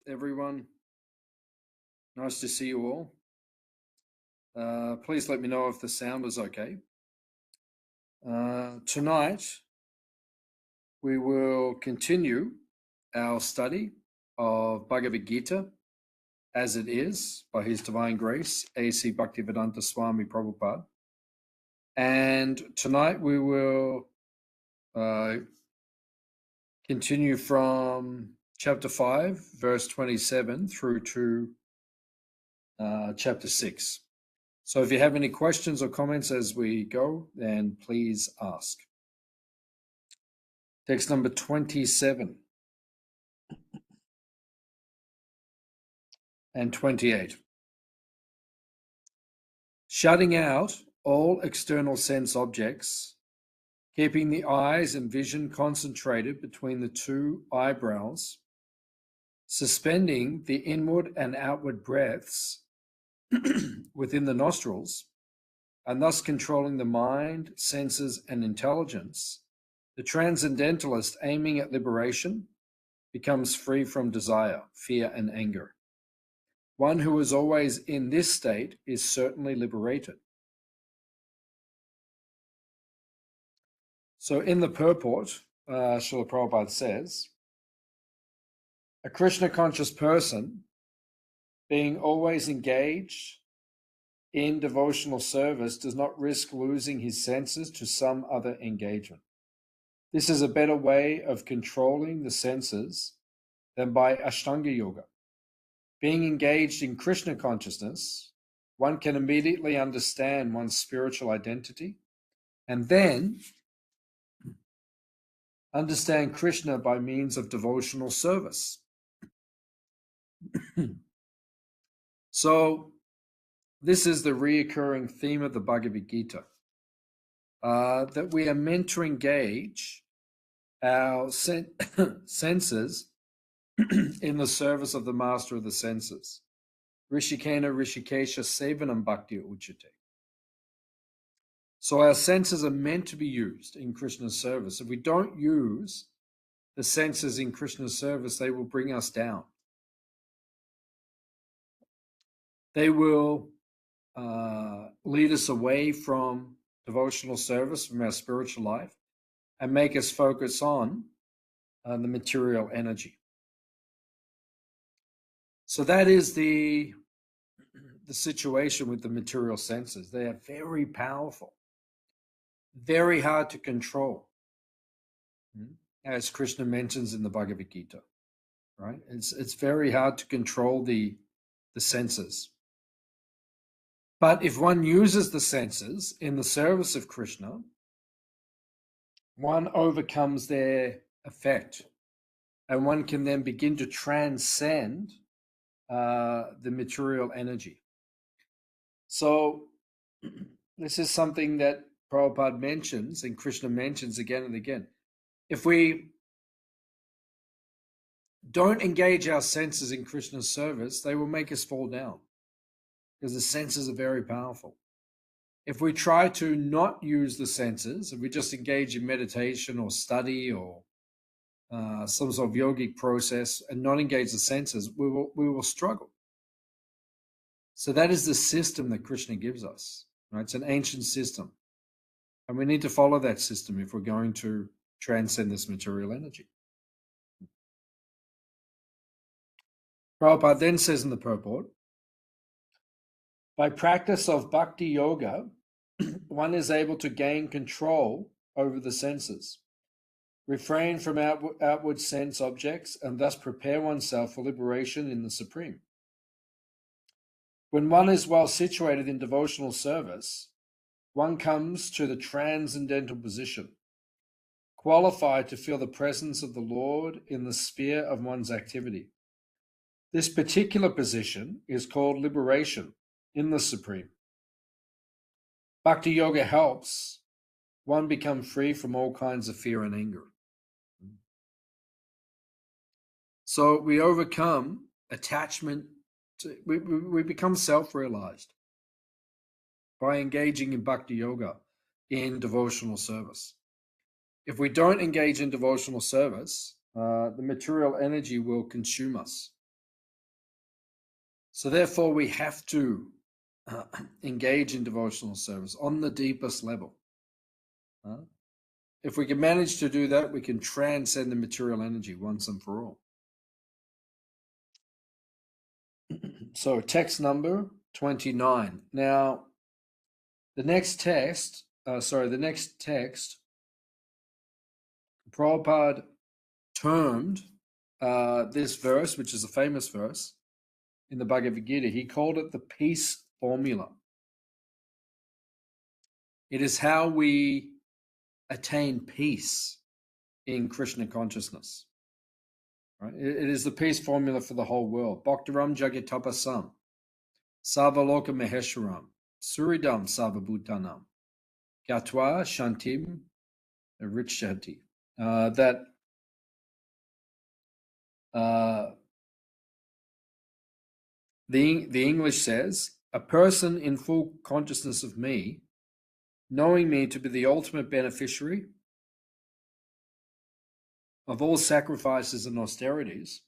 everyone. Nice to see you all. Please let me know if the sound is okay. Tonight, we will continue our study of Bhagavad Gita as it is by His Divine Grace, A.C.Bhaktivedanta Swami Prabhupada. And tonight we will continue from chapter 5, verse 27 through to chapter 6. So if you have any questions or comments as we go, then please ask. Text number 27 and 28. Shutting out all external sense objects, keeping the eyes and vision concentrated between the two eyebrows, suspending the inward and outward breaths within the nostrils, and thus controlling the mind, senses, and intelligence, the transcendentalist aiming at liberation becomes free from desire, fear, and anger. One who is always in this state is certainly liberated. So in the purport, Srila Prabhupada says, a Krishna conscious person, being always engaged in devotional service, does not risk losing his senses to some other engagement. This is a better way of controlling the senses than by Ashtanga Yoga. Being engaged in Krishna consciousness, one can immediately understand one's spiritual identity and then understand Krishna by means of devotional service. So, this is the reoccurring theme of the Bhagavad Gita, that we are meant to engage our senses in the service of the master of the senses. Rishikena Rishikesha Sevanam Bhakti Uchate. So our senses are meant to be used in Krishna's service. If we don't use the senses in Krishna's service, they will bring us down. They will lead us away from devotional service, from our spiritual life, and make us focus on the material energy. So that is the situation with the material senses. They are very powerful, very hard to control, as Krishna mentions in the Bhagavad Gita. Right? It's very hard to control the senses. But if one uses the senses in the service of Krishna, one overcomes their effect, and one can then begin to transcend the material energy. So this is something that Prabhupada mentions and Krishna mentions again and again. If we don't engage our senses in Krishna's service, they will make us fall down, because the senses are very powerful. If we try to not use the senses, if we just engage in meditation or study or some sort of yogic process and not engage the senses, we will struggle. So that is the system that Krishna gives us. Right? It's an ancient system. And we need to follow that system if we're going to transcend this material energy. Prabhupada then says in the purport, by practice of bhakti yoga, one is able to gain control over the senses, refrain from outward sense objects, and thus prepare oneself for liberation in the Supreme. When one is well situated in devotional service, one comes to the transcendental position, qualified to feel the presence of the Lord in the sphere of one's activity. This particular position is called liberation in the Supreme. Bhakti Yoga helps one become free from all kinds of fear and anger. So we overcome attachment, we become self-realized by engaging in Bhakti Yoga in devotional service. If we don't engage in devotional service, the material energy will consume us. So therefore, we have to engage in devotional service on the deepest level. If we can manage to do that, we can transcend the material energy once and for all. So text number 29. Now, the next text, Prabhupada termed this verse, which is a famous verse in the Bhagavad Gita, he called it the peace formula. It is how we attain peace in Krishna consciousness. Right? It is the peace formula for the whole world. Bhaktaram jagatapasam, savaloka maheshwaram, suridam savabhutanam, gatwa shantim richati. The English says, a person in full consciousness of me, knowing me to be the ultimate beneficiary of all sacrifices and austerities,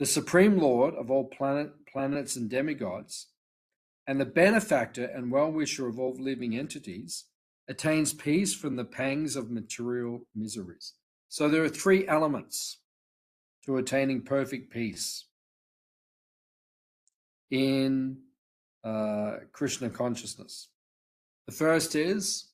the Supreme Lord of all planets and demigods, and the benefactor and well-wisher of all living entities, attains peace from the pangs of material miseries. So there are three elements to attaining perfect peace in Krishna consciousness. The first is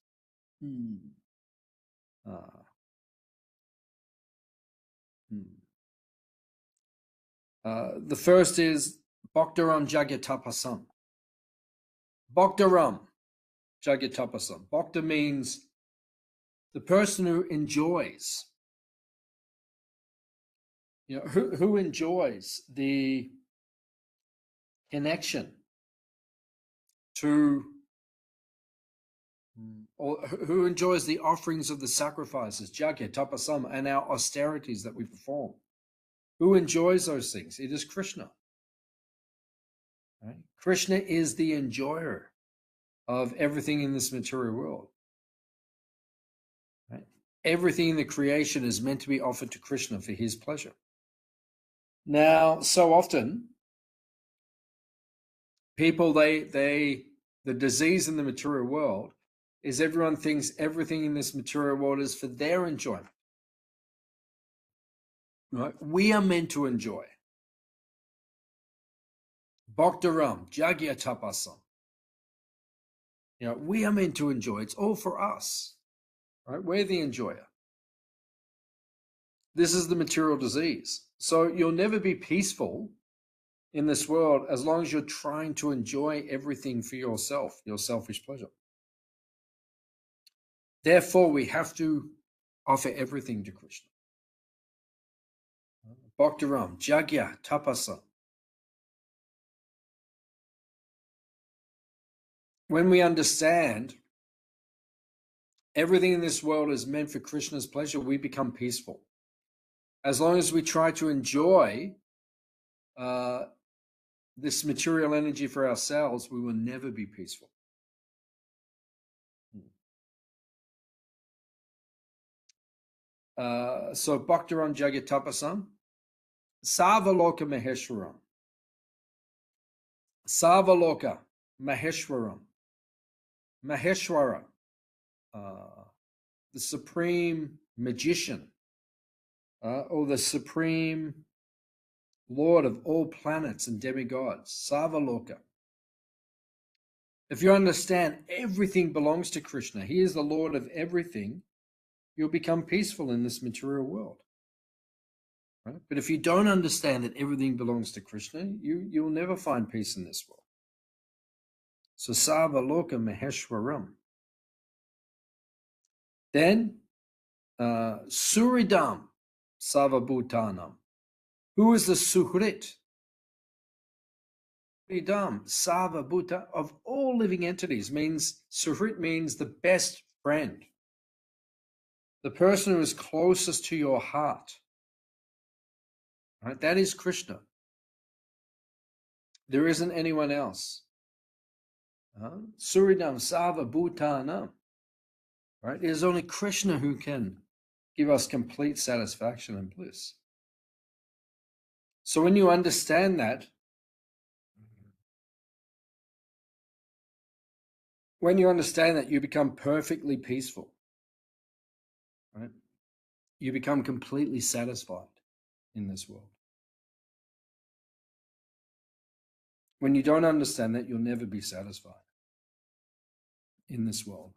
Bhaktaram Jagatapasam. Bhaktaram Jagatapasam. Bhakta means the person who enjoys. Who enjoys the connection to, or who enjoys the offerings of the sacrifices, Jagya, Tapasam, and our austerities that we perform. Who enjoys those things? It is Krishna. Right? Krishna is the enjoyer of everything in this material world. Right? Everything in the creation is meant to be offered to Krishna for his pleasure. Now, so often, people, the disease in the material world is everyone thinks everything in this material world is for their enjoyment. Right? We are meant to enjoy. Bhaktaram, Jagya Tapasam. We are meant to enjoy. It's all for us. Right? We're the enjoyer. This is the material disease. So you'll never be peaceful in this world as long as you're trying to enjoy everything for yourself, your selfish pleasure. Therefore, we have to offer everything to Krishna. Bhaktaram, Jagya, Tapasa. When we understand everything in this world is meant for Krishna's pleasure, we become peaceful. As long as we try to enjoy this material energy for ourselves, we will never be peaceful. So Bhaktaram Jagatapasam, Savaloka Maheshwaram. Savaloka Maheshwaram. Maheshwara, the supreme magician, or the supreme Lord of all planets and demigods, Savaloka. If you understand everything belongs to Krishna, he is the Lord of everything, you'll become peaceful in this material world. Right? But if you don't understand that everything belongs to Krishna, you'll never find peace in this world. So Savaloka Maheshwaram. Then Suridam Savabhutanam. Who is the Suhrit? Suridam Savabhuta of all living entities means, Suhrit means the best friend. The person who is closest to your heart. Right? That is Krishna. There isn't anyone else. Suridam Savabhutanam. Right? It is only Krishna who can give us complete satisfaction and bliss. So when you understand that, When you understand that, you become perfectly peaceful, right? You become completely satisfied in this world. When you don't understand that, you'll never be satisfied in this world.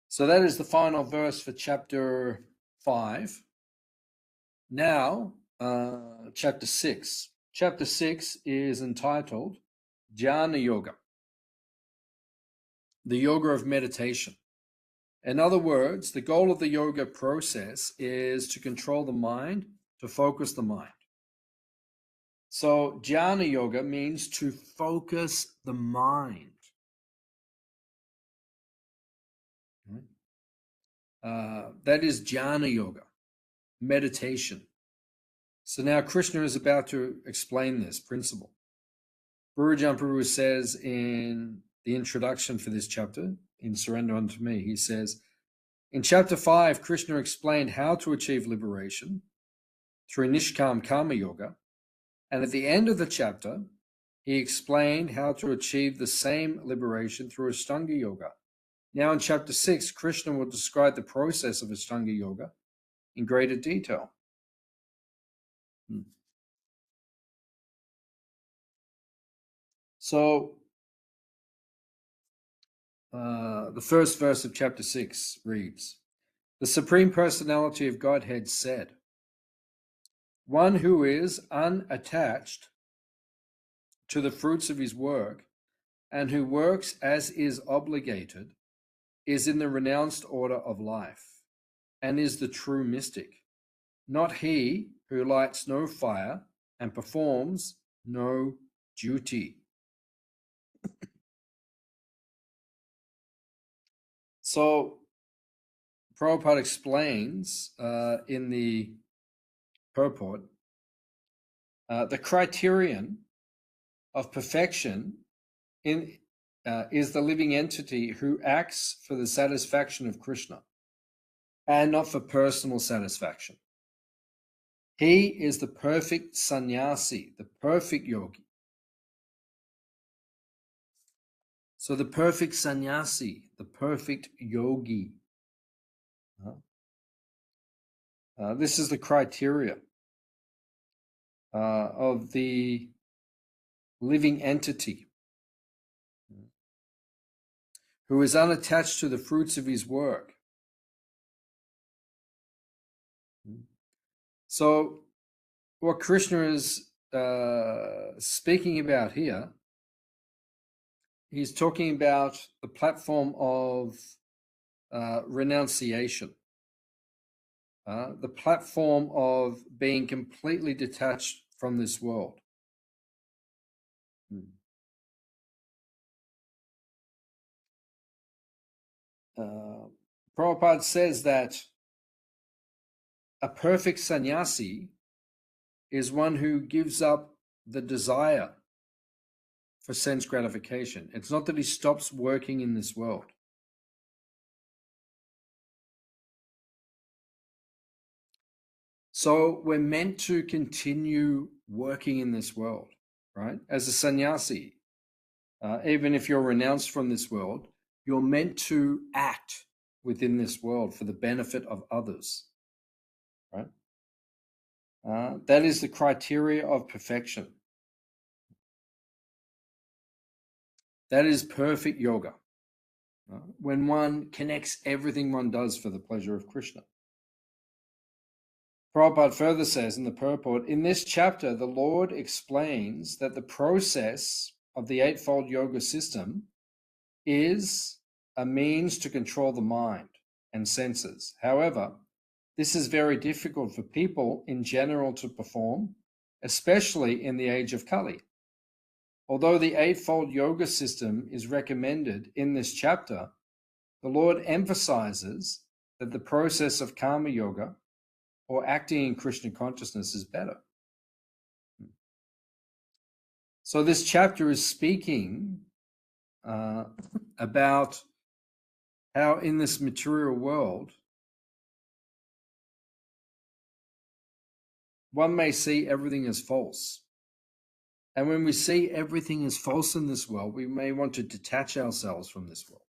So that is the final verse for chapter 5. Now, chapter 6. Chapter 6 is entitled Jnana Yoga, the yoga of meditation. In other words, the goal of the yoga process is to control the mind, to focus the mind. So jnana yoga means to focus the mind. That is jnana yoga, meditation. So now Krishna is about to explain this principle. Gurujan Prabhu says in the introduction for this chapter, in Surrender Unto Me, he says, in chapter 5, Krishna explained how to achieve liberation through Nishkam Karma Yoga. And at the end of the chapter, he explained how to achieve the same liberation through Ashtanga Yoga. Now in chapter 6, Krishna will describe the process of Ashtanga Yoga in greater detail. So, the first verse of chapter 6 reads, the Supreme Personality of Godhead said, one who is unattached to the fruits of his work and who works as is obligated is in the renounced order of life and is the true mystic, not he who lights no fire and performs no duty. So Prabhupada explains in the purport, the criterion of perfection is the living entity who acts for the satisfaction of Krishna and not for personal satisfaction. He is the perfect sannyasi, the perfect yogi. So the perfect sannyasi, the perfect yogi. This is the criteria of the living entity who is unattached to the fruits of his work. So what Krishna is speaking about here, he's talking about the platform of renunciation, the platform of being completely detached from this world. Prabhupada says that a perfect sannyasi is one who gives up the desire for sense gratification. It's not that he stops working in this world. So we're meant to continue working in this world, right? As a sannyasi, even if you're renounced from this world, you're meant to act within this world for the benefit of others, right? That is the criteria of perfection. That is perfect yoga. When one connects everything one does for the pleasure of Krishna. Prabhupada further says in the purport, in this chapter, the Lord explains that the process of the Eightfold Yoga system is a means to control the mind and senses. However, this is very difficult for people in general to perform, especially in the age of Kali. Although the Eightfold Yoga system is recommended in this chapter, the Lord emphasizes that the process of Karma Yoga, or acting in Krishna consciousness, is better. So this chapter is speaking about how in this material world, one may see everything as false. And when we see everything is false in this world, we may want to detach ourselves from this world.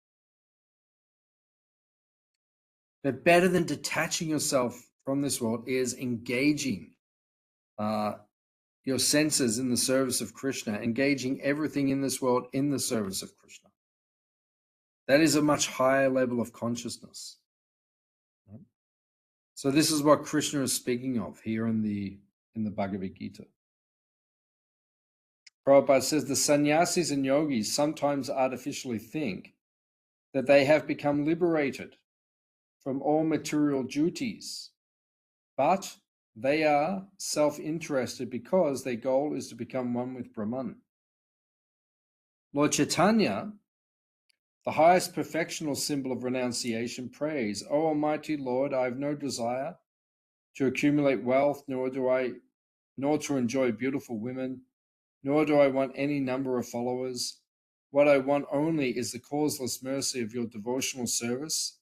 But better than detaching yourself from this world is engaging your senses in the service of Krishna, engaging everything in this world in the service of Krishna. That is a much higher level of consciousness. So this is what Krishna is speaking of here in the Bhagavad Gita. Prabhupada says the sannyasis and yogis sometimes artificially think that they have become liberated from all material duties, but they are self-interested because their goal is to become one with Brahman. Lord Chaitanya, the highest perfectional symbol of renunciation, prays, O Almighty Lord, I have no desire to accumulate wealth, nor to enjoy beautiful women, nor do I want any number of followers. What I want only is the causeless mercy of your devotional service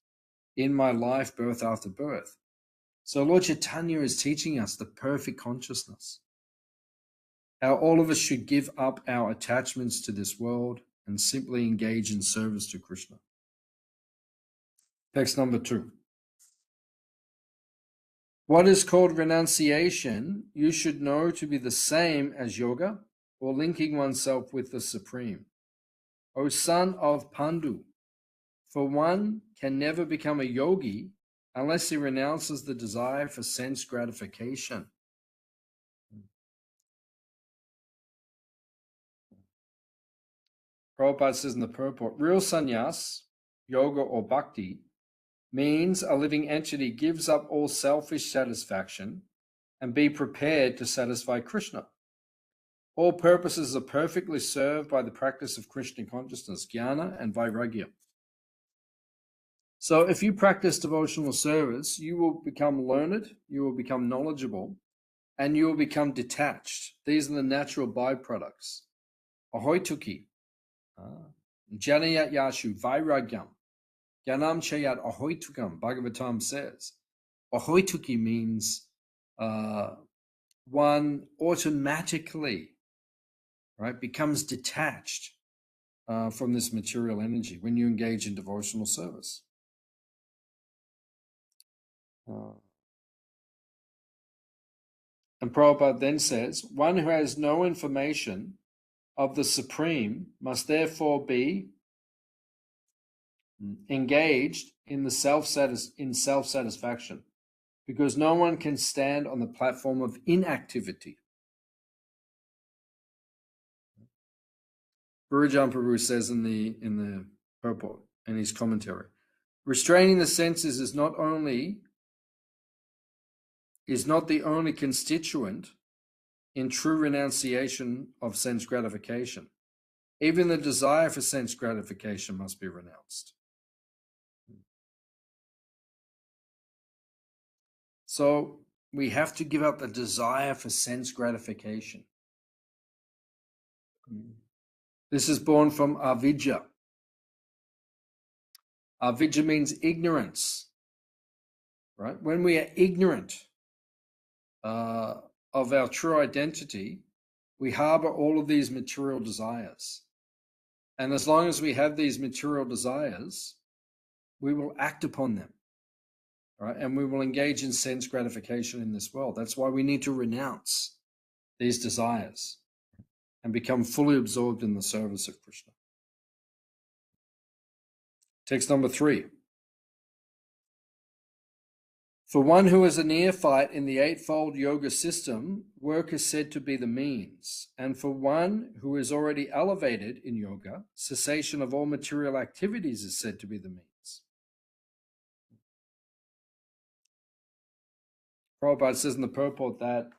in my life, birth after birth. So Lord Chaitanya is teaching us the perfect consciousness, how all of us should give up our attachments to this world and simply engage in service to Krishna. Text number 2. What is called renunciation, you should know to be the same as yoga, or linking oneself with the Supreme. O son of Pandu, for one can never become a yogi unless he renounces the desire for sense gratification. Prabhupada says in the purport, real sannyas, yoga or bhakti, means a living entity gives up all selfish satisfaction and be prepared to satisfy Krishna. All purposes are perfectly served by the practice of Krishna consciousness, jnana and vairagya. So if you practice devotional service, you will become learned, you will become knowledgeable, and you will become detached. These are the natural byproducts. Ahoituki, janayat yashu, vairagyam, jnanam chayat ahoitukam, Bhagavatam says. Ahoituki means one automatically, right, becomes detached from this material energy when you engage in devotional service. And Prabhupada then says, one who has no information of the Supreme must therefore be engaged in self-satisfaction, because no one can stand on the platform of inactivity. Gurujan Prabhu says in the purport, in his commentary, restraining the senses is not the only constituent in true renunciation of sense gratification. Even the desire for sense gratification must be renounced. So we have to give up the desire for sense gratification. This is born from avidya. Avidya means ignorance, right? When we are ignorant of our true identity, we harbor all of these material desires. And as long as we have these material desires, we will act upon them, right? And we will engage in sense gratification in this world. That's why we need to renounce these desires and become fully absorbed in the service of Krishna. Text number 3. For one who is a neophyte in the eightfold yoga system, work is said to be the means. And for one who is already elevated in yoga, cessation of all material activities is said to be the means. Prabhupada says in the purport that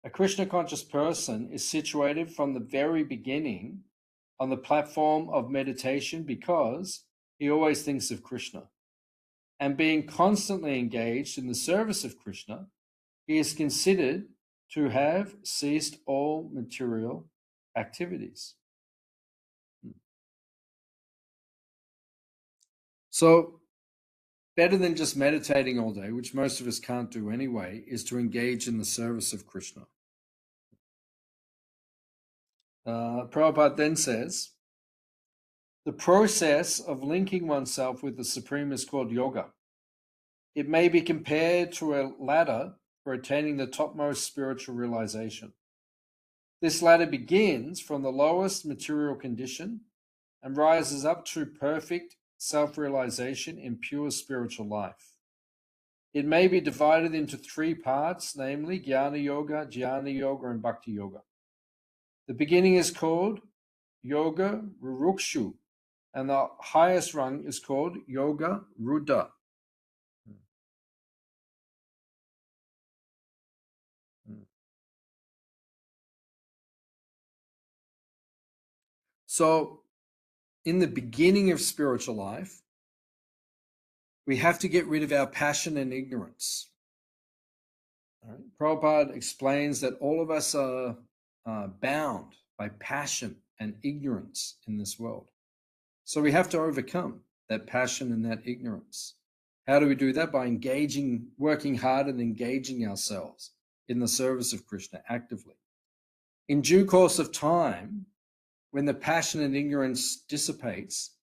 a Krishna conscious person is situated from the very beginning on the platform of meditation because he always thinks of Krishna. And being constantly engaged in the service of Krishna, he is considered to have ceased all material activities. So, better than just meditating all day, which most of us can't do anyway, is to engage in the service of Krishna. Prabhupada then says, the process of linking oneself with the Supreme is called yoga. It may be compared to a ladder for attaining the topmost spiritual realization. This ladder begins from the lowest material condition and rises up to perfect self-realization in pure spiritual life. It may be divided into 3 parts, namely Jnana Yoga, Jnana Yoga, and Bhakti Yoga. The beginning is called Yoga Rurukshu, and the highest rung is called Yoga Rudha. So, in the beginning of spiritual life, we have to get rid of our passion and ignorance. All right? Prabhupada explains that all of us are bound by passion and ignorance in this world. So we have to overcome that passion and that ignorance. How do we do that? By engaging, working hard and engaging ourselves in the service of Krishna actively. In due course of time, when the passion and ignorance dissipates,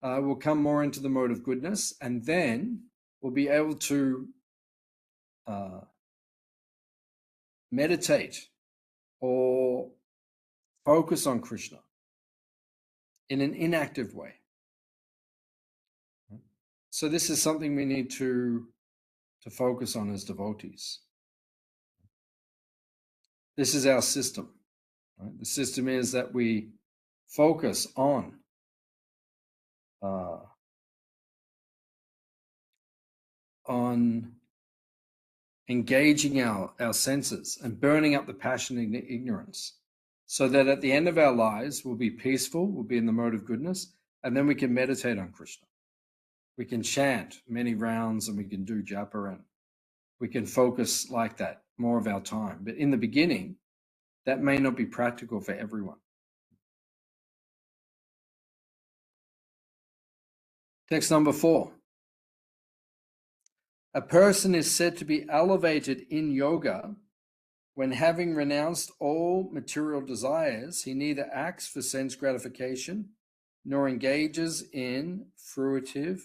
we'll come more into the mode of goodness, and then we'll be able to meditate or focus on Krishna in an inactive way. So this is something we need to focus on as devotees. This is our system. Right? The system is that we focus on engaging our senses and burning up the passion and ignorance, so that at the end of our lives we'll be peaceful, we'll be in the mode of goodness, and then we can meditate on Krishna. We can chant many rounds and we can do japa and we can focus like that more of our time. But in the beginning, that may not be practical for everyone. Text number 4. A person is said to be elevated in yoga when, having renounced all material desires, he neither acts for sense gratification nor engages in fruitive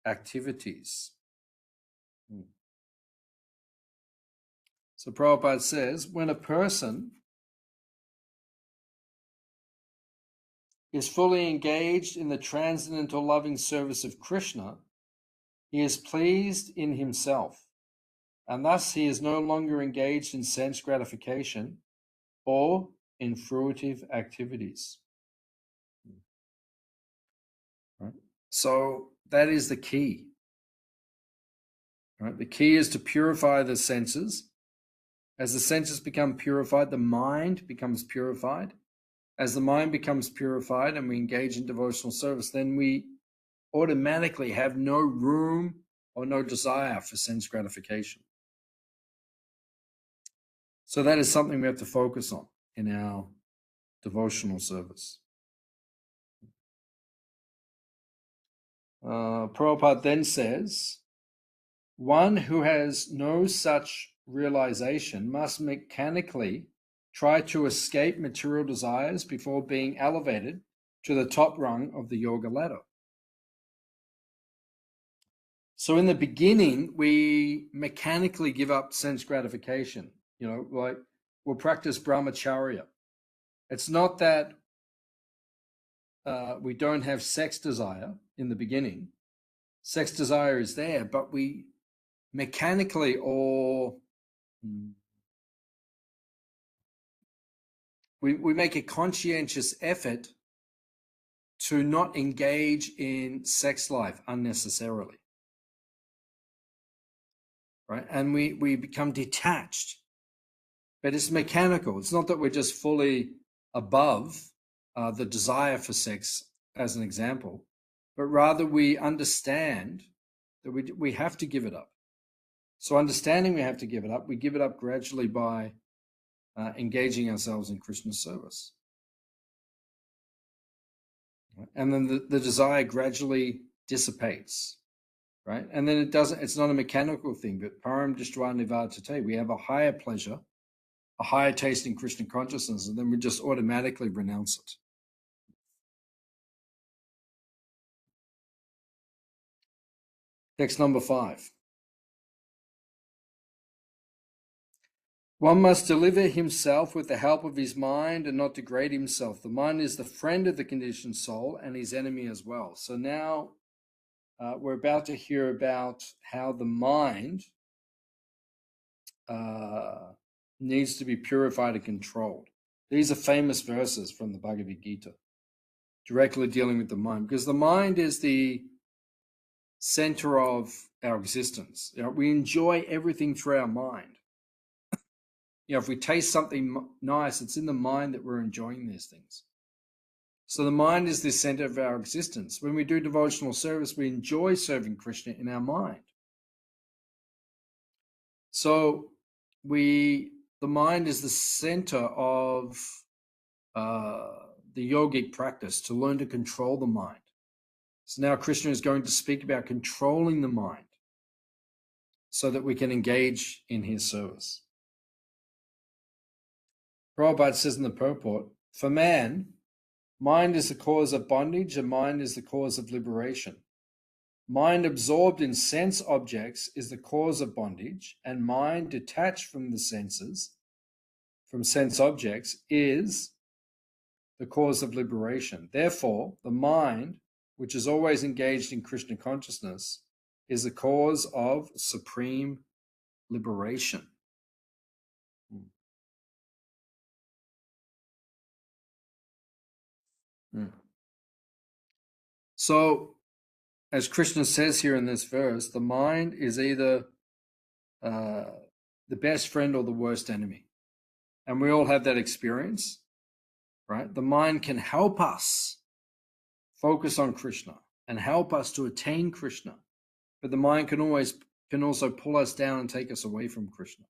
activities. So Prabhupada says, when a person is fully engaged in the transcendental loving service of Krishna, he is pleased in himself, and thus he is no longer engaged in sense gratification or in fruitive activities. Right? So that is the key. Right? The key is to purify the senses. As the senses become purified, the mind becomes purified. As the mind becomes purified and we engage in devotional service, then we automatically have no room or no desire for sense gratification. So that is something we have to focus on in our devotional service. Prabhupada then says, one who has no such realization must mechanically try to escape material desires before being elevated to the top rung of the yoga ladder. So in the beginning, we mechanically give up sense gratification. Like we'll practice brahmacharya. It's not that we don't have sex desire in the beginning. Sex desire is there, but we mechanically or we make a conscientious effort to not engage in sex life unnecessarily. Right? And we become detached. But it's mechanical. It's not that we're just fully above the desire for sex, as an example, but rather we understand that we have to give it up. So understanding we have to give it up, we give it up gradually by engaging ourselves in Krishna's service. And then the desire gradually dissipates, right? And then it's not a mechanical thing, but param drishtva nivartate. We have a higher pleasure a higher taste in Krishna consciousness, and then we just automatically renounce it. Text number 5. One must deliver himself with the help of his mind and not degrade himself. The mind is the friend of the conditioned soul and his enemy as well. So now we're about to hear about how the mind needs to be purified and controlled. These are famous verses from the Bhagavad Gita, directly dealing with the mind, because the mind is the center of our existence. We enjoy everything through our mind. If we taste something nice, it's in the mind that we're enjoying these things. So the mind is the center of our existence. When we do devotional service, we enjoy serving Krishna in our mind. So the mind is the center of the yogic practice to learn to control the mind. So now Krishna is going to speak about controlling the mind so that we can engage in his service. Prabhupada says in the purport, for man, mind is the cause of bondage and mind is the cause of liberation. Mind absorbed in sense objects is the cause of bondage, and mind detached from the senses, from sense objects, is the cause of liberation. Therefore, the mind, which is always engaged in Krishna consciousness, is the cause of supreme liberation. So, as Krishna says here in this verse, the mind is either the best friend or the worst enemy. And we all have that experience, right? The mind can help us focus on Krishna and help us to attain Krishna. But the mind can also pull us down and take us away from Krishna.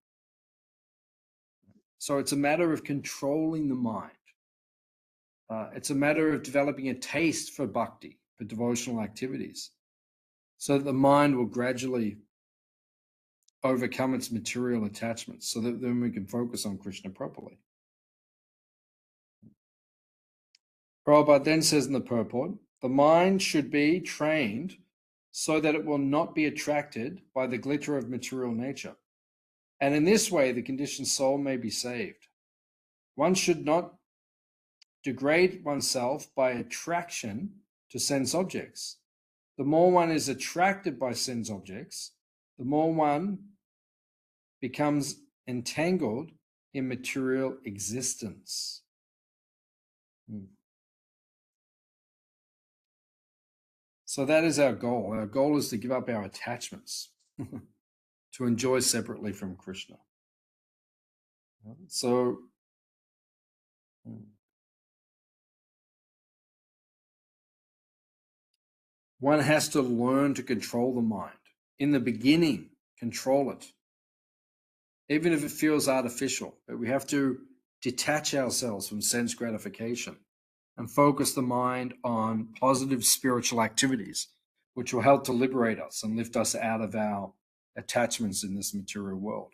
So it's a matter of controlling the mind. It's a matter of developing a taste for bhakti, for devotional activities, so that the mind will gradually overcome its material attachments, so that then we can focus on Krishna properly. Prabhupada then says in the purport, the mind should be trained so that it will not be attracted by the glitter of material nature. And in this way, the conditioned soul may be saved. One should not degrade oneself by attraction to sense objects. The more one is attracted by sense objects, the more one becomes entangled in material existence. So that is our goal. Our goal is to give up our attachments, to enjoy separately from Krishna. So one has to learn to control the mind. In the beginning, control it, even if it feels artificial. But we have to detach ourselves from sense gratification and focus the mind on positive spiritual activities, which will help to liberate us and lift us out of our attachments in this material world.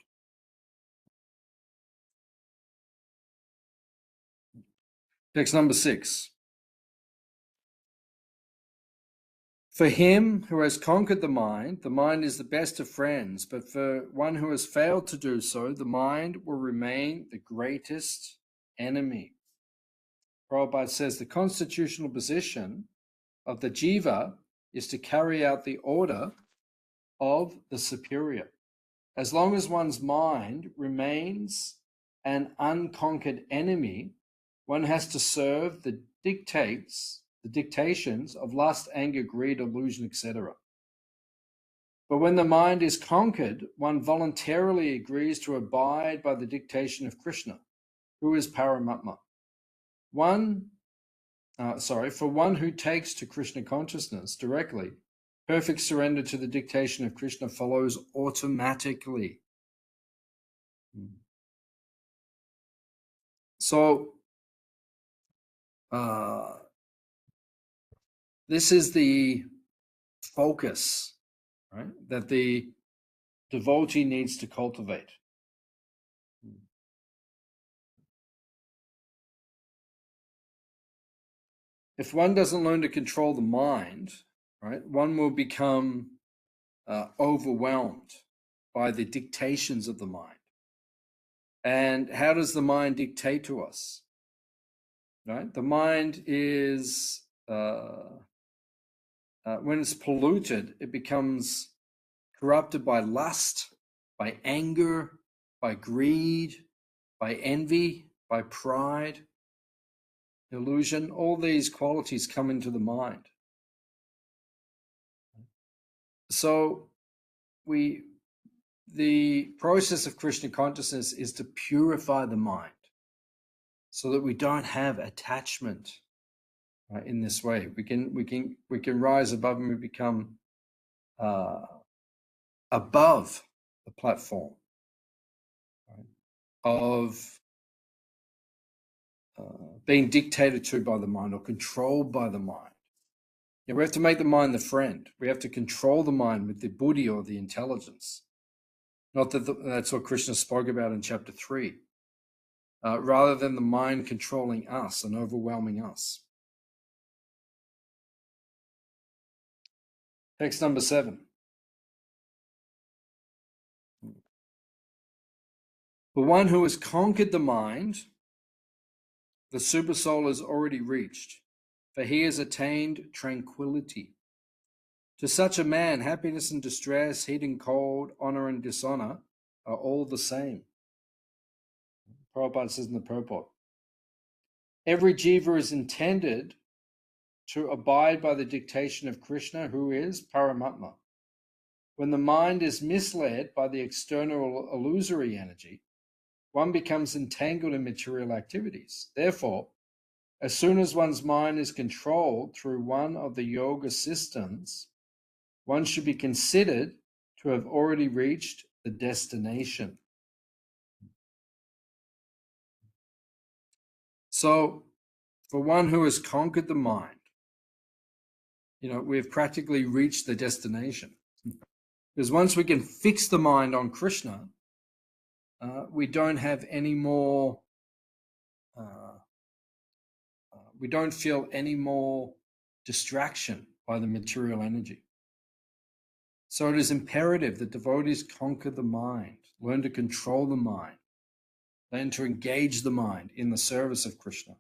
Text number 6. For him who has conquered the mind is the best of friends, but for one who has failed to do so, the mind will remain the greatest enemy. Prabhupada says the constitutional position of the jiva is to carry out the order of the superior. As long as one's mind remains an unconquered enemy, one has to serve the dictations of lust, anger, greed, illusion, etc. But when the mind is conquered, one voluntarily agrees to abide by the dictation of Krishna, who is Paramatma. For one who takes to Krishna consciousness directly, perfect surrender to the dictation of Krishna follows automatically. So, this is the focus, right, that the devotee needs to cultivate. if one doesn't learn to control the mind, right, one will become overwhelmed by the dictations of the mind. And how does the mind dictate to us? Right? The mind is, when it's polluted, it becomes corrupted by lust, by anger, by greed, by envy, by pride, illusion. All these qualities come into the mind. So the process of Krishna consciousness is to purify the mind so that we don't have attachment in this way. We can rise above and we become above the platform, right, of being dictated to by the mind or controlled by the mind. Yeah, we have to make the mind the friend. We have to control the mind with the buddhi or the intelligence. Not that that's what Krishna spoke about in chapter 3. Rather than the mind controlling us and overwhelming us. Text number 7. For one who has conquered the mind, the supersoul is already reached, for he has attained tranquility. To such a man, happiness and distress, heat and cold, honor and dishonor are all the same. Prabhupada says in the purport, every jiva is intended to abide by the dictation of Krishna, who is Paramatma. When the mind is misled by the external illusory energy, one becomes entangled in material activities. Therefore, as soon as one's mind is controlled through one of the yoga systems, one should be considered to have already reached the destination. So, for one who has conquered the mind, we've practically reached the destination. Because once we can fix the mind on Krishna, we don't have any more, we don't feel any more distraction by the material energy. So it is imperative that devotees conquer the mind, learn to control the mind, learn to engage the mind in the service of Krishna.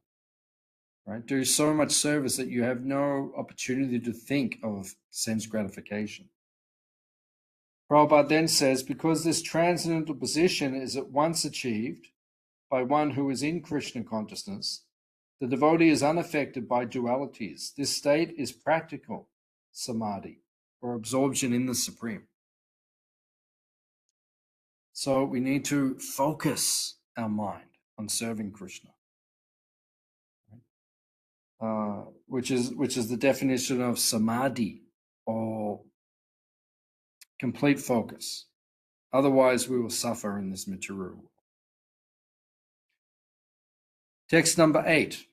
Right? Do so much service that you have no opportunity to think of sense gratification. Prabhupada then says, because this transcendental position is at once achieved by one who is in Krishna consciousness, the devotee is unaffected by dualities. This state is practical samadhi, or absorption in the Supreme. So we need to focus our mind on serving Krishna, which is the definition of samadhi, or complete focus. Otherwise, we will suffer in this material world. Text number 8.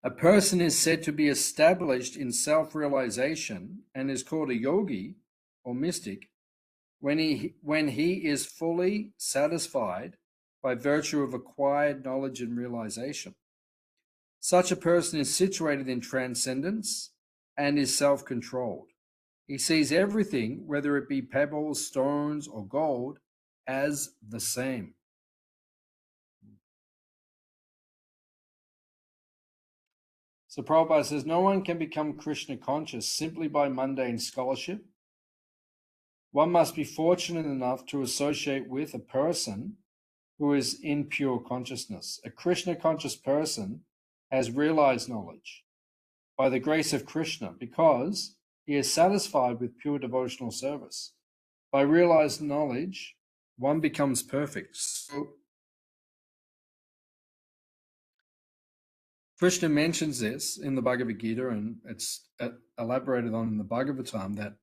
A person is said to be established in self-realization and is called a yogi or mystic when he is fully satisfied by virtue of acquired knowledge and realization. Such a person is situated in transcendence and is self-controlled. He sees everything, whether it be pebbles, stones, or gold, as the same. So Prabhupada says, no one can become Krishna conscious simply by mundane scholarship. One must be fortunate enough to associate with a person who is in pure consciousness. A Krishna conscious person has realized knowledge by the grace of Krishna because he is satisfied with pure devotional service. By realized knowledge, one becomes perfect. So Krishna mentions this in the Bhagavad Gita, and it's elaborated on in the Bhagavatam, that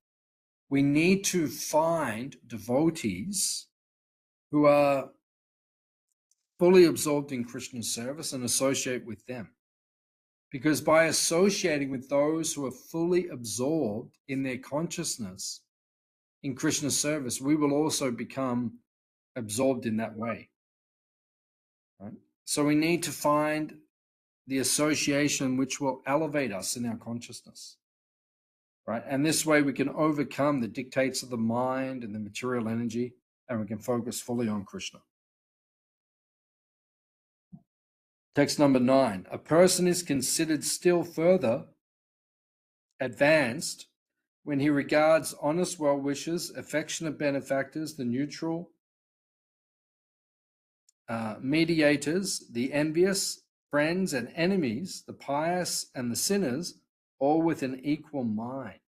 we need to find devotees who are fully absorbed in Krishna's service and associate with them. Because by associating with those who are fully absorbed in their consciousness in Krishna's service, we will also become absorbed in that way. Right? So we need to find the association which will elevate us in our consciousness, right? And this way we can overcome the dictates of the mind and the material energy, and we can focus fully on Krishna. Text number 9. A person is considered still further advanced when he regards honest well-wishers, affectionate benefactors, the neutral, mediators, the envious, friends and enemies, the pious and the sinners, all with an equal mind.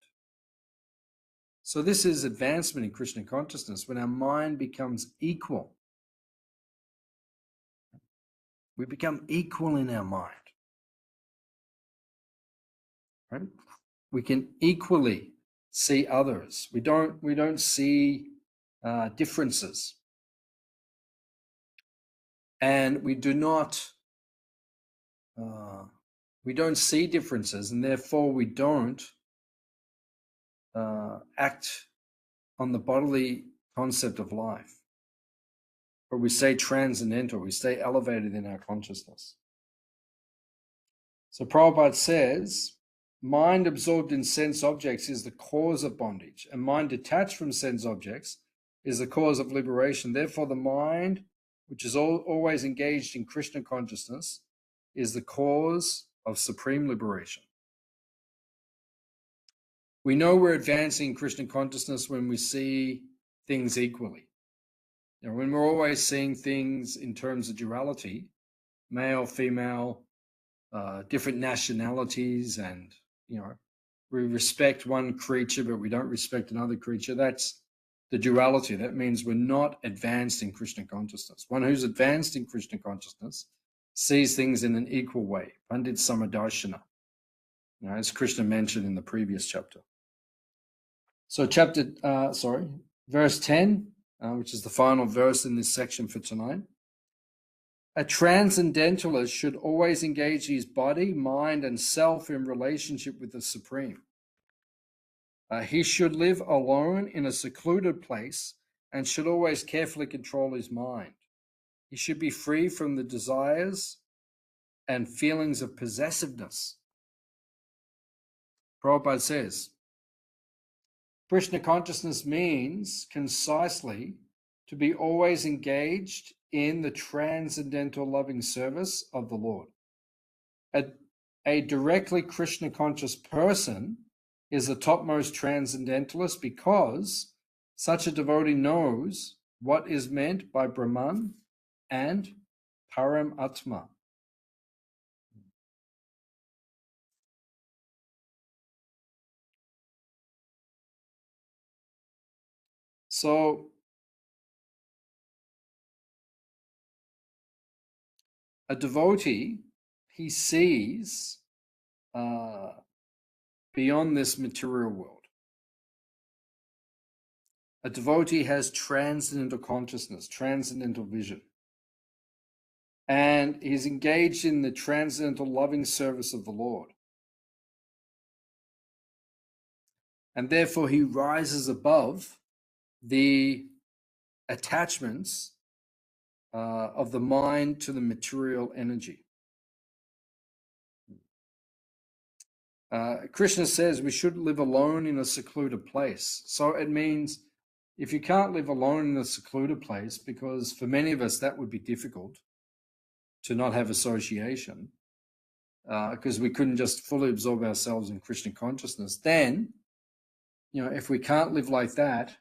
So this is advancement in Krishna consciousness, when our mind becomes equal. We become equal in our mind. Right? We can equally see others. We don't see differences, and we don't see differences, and therefore we don't act on the bodily concept of life. But we stay transcendental. We stay elevated in our consciousness. So Prabhupada says, mind absorbed in sense objects is the cause of bondage, and mind detached from sense objects is the cause of liberation. Therefore, the mind, which is always engaged in Krishna consciousness, is the cause of supreme liberation. We know we're advancing Krishna consciousness when we see things equally. You know, when we're always seeing things in terms of duality, male, female, different nationalities, and we respect one creature but we don't respect another creature. That's the duality. That means we're not advanced in Krishna consciousness. One who's advanced in Krishna consciousness sees things in an equal way. Pandit Samadarshana, as Krishna mentioned in the previous chapter. So verse 10, which is the final verse in this section for tonight. A transcendentalist should always engage his body, mind, and self in relationship with the Supreme. He should live alone in a secluded place and should always carefully control his mind. He should be free from the desires and feelings of possessiveness. Prabhupada says, Krishna consciousness means concisely to be always engaged in the transcendental loving service of the Lord. A directly Krishna conscious person is the topmost transcendentalist because such a devotee knows what is meant by Brahman and Param Atma. So a devotee, he sees beyond this material world. A devotee has transcendental consciousness, transcendental vision. And he's engaged in the transcendental loving service of the Lord. And therefore he rises above the attachments of the mind to the material energy. Krishna says we should live alone in a secluded place. So it means if you can't live alone in a secluded place, because for many of us that would be difficult to not have association, because we couldn't just fully absorb ourselves in Krishna consciousness, then, if we can't live like that,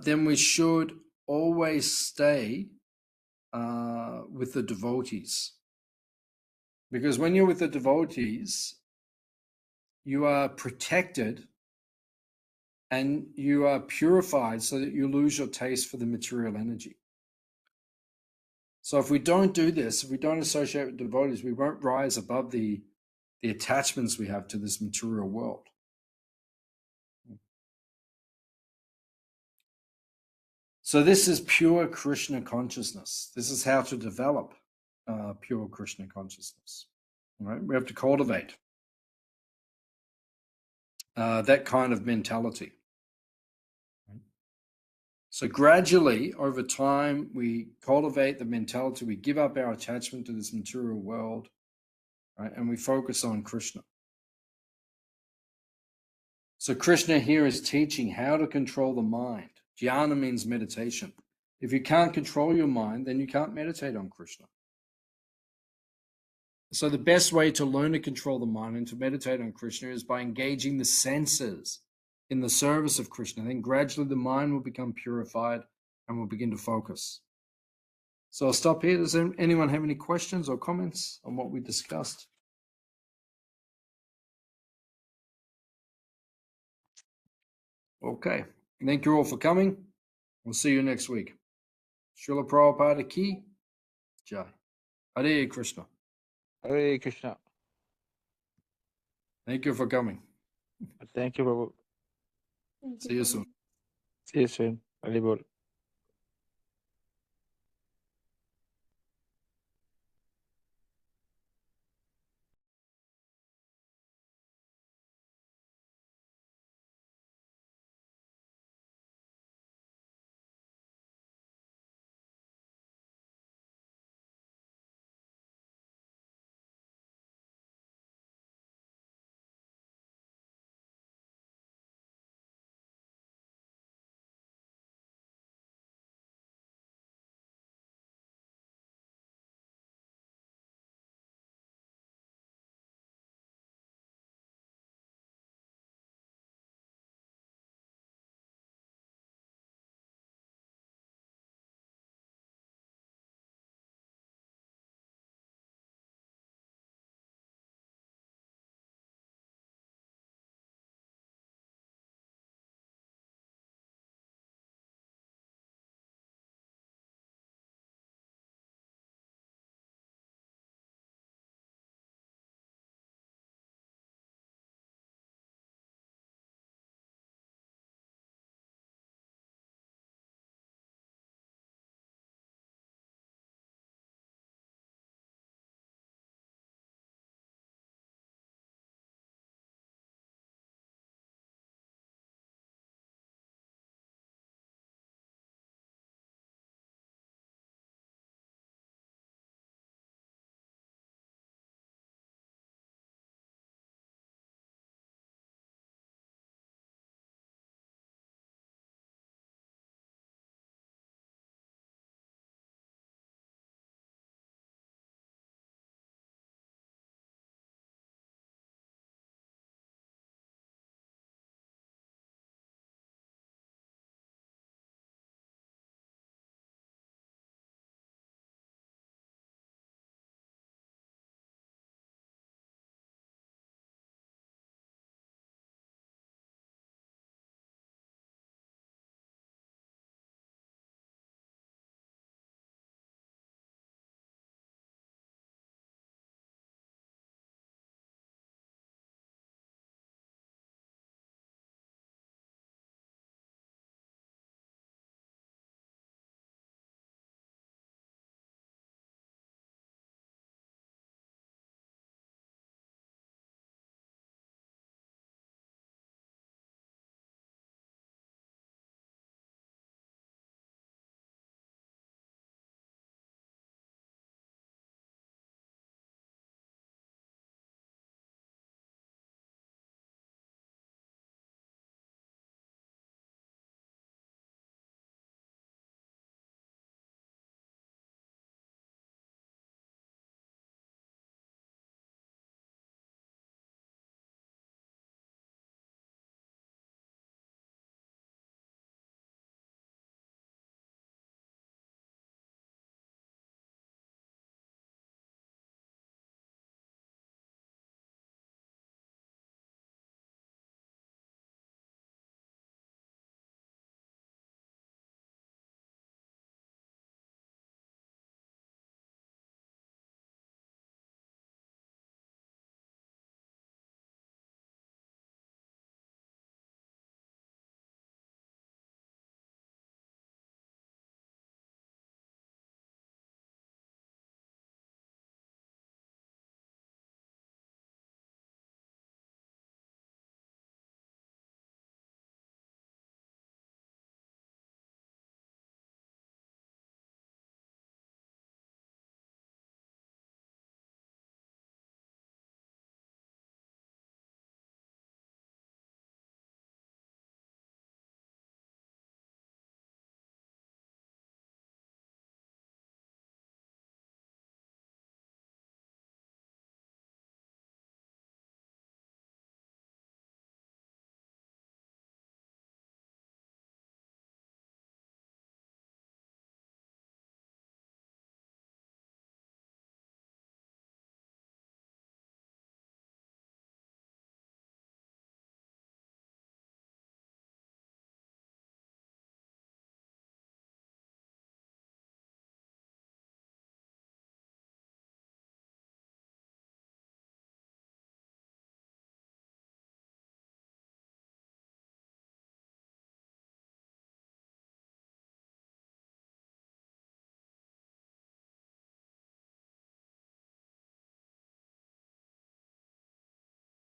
then we should always stay with the devotees. Because when you're with the devotees, you are protected and you are purified so that you lose your taste for the material energy. So if we don't do this, if we don't associate with devotees, we won't rise above the attachments we have to this material world. So this is pure Krishna consciousness. This is how to develop pure Krishna consciousness. Right? We have to cultivate that kind of mentality. So gradually, over time, we cultivate the mentality, we give up our attachment to this material world, right? And we focus on Krishna. So Krishna here is teaching how to control the mind. Dhyana means meditation. If you can't control your mind, then you can't meditate on Krishna. So the best way to learn to control the mind and to meditate on Krishna is by engaging the senses in the service of Krishna. Then gradually the mind will become purified and will begin to focus. So I'll stop here. Does anyone have any questions or comments on what we discussed? Okay. Thank you all for coming. We'll see you next week. Srila Prabhupada Ki Jai. Hare Krishna. Hare Krishna. Thank you for coming. Thank you, Prabhu. See you soon. See you soon. Hare Bol.